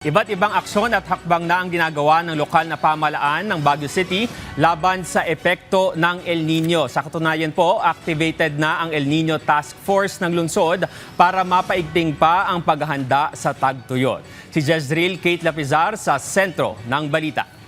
Iba't ibang aksyon at hakbang na ang ginagawa ng lokal na pamahalaan ng Baguio City laban sa epekto ng El Nino. Sa katunayan po, activated na ang El Nino Task Force ng lungsod para mapaigting pa ang paghahanda sa tagtuyot. Si Jezreel Kate Lapizar sa sentro ng balita.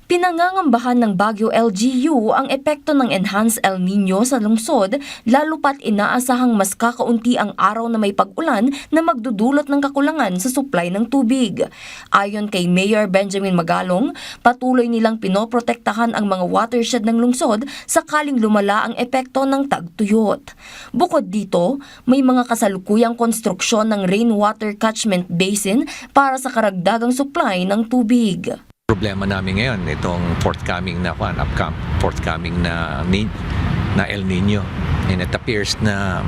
Pinangangambahan ng Baguio LGU ang epekto ng Enhanced El Nino sa lungsod, lalo pat inaasahang mas kakaunti ang araw na may pag-ulan na magdudulot ng kakulangan sa supply ng tubig. Ayon kay Mayor Benjamin Magalong, patuloy nilang pinoprotektahan ang mga watershed ng lungsod sakaling lumala ang epekto ng tagtuyot. Bukod dito, may mga kasalukuyang konstruksyon ng rainwater catchment basin para sa karagdagang supply ng tubig. Problema namin ngayon itong forthcoming na El Nino, and it appears na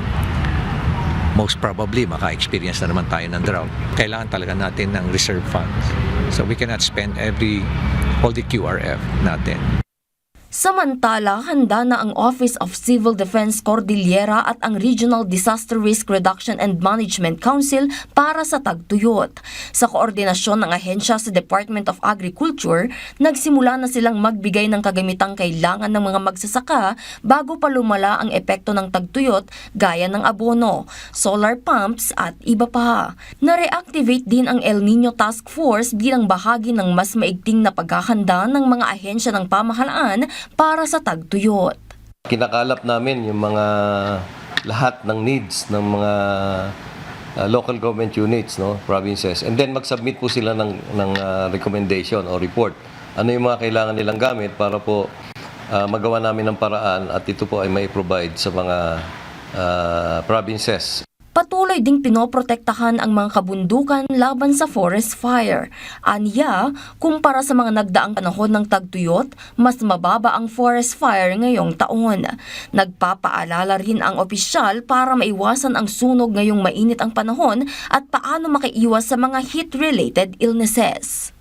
most probably maka-experience na naman tayo ng drought. Kailangan talaga natin ng reserve funds, so we cannot spend all the QRF natin. Samantala, handa na ang Office of Civil Defense Cordillera at ang Regional Disaster Risk Reduction and Management Council para sa tagtuyot. Sa koordinasyon ng ahensya sa Department of Agriculture, nagsimula na silang magbigay ng kagamitang kailangan ng mga magsasaka bago pa lumala ang epekto ng tagtuyot gaya ng abono, solar pumps at iba pa. Na-reactivate din ang El Nino Task Force bilang bahagi ng mas maigting na paghahanda ng mga ahensya ng pamahalaan para sa tagtuyot. Kinakalap namin yung mga lahat ng needs ng mga local government units, provinces, and then mag-submit po sila ng recommendation o report. Ano yung mga kailangan nilang gamit para po magawa namin ng paraan at ito po ay may provide sa mga provinces. Patuloy ding pinoprotektahan ang mga kabundukan laban sa forest fire. Aniya, kumpara sa mga nagdaang panahon ng tagtuyot, mas mababa ang forest fire ngayong taon. Nagpapaalala rin ang opisyal para maiwasan ang sunog ngayong mainit ang panahon at paano makaiwas sa mga heat-related illnesses.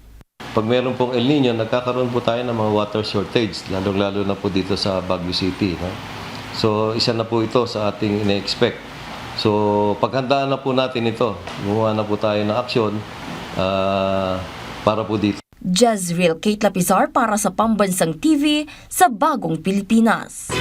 Pag meron pong El Nino, nagkakaroon po tayo ng mga water shortage, lalo na po dito sa Baguio City. So isa na po ito sa ating ine-expect. So, paghandaan na po natin ito, gumawa na po tayo ng aksyon para po dito. Jezreel Kate Lapizar para sa Pambansang TV sa Bagong Pilipinas.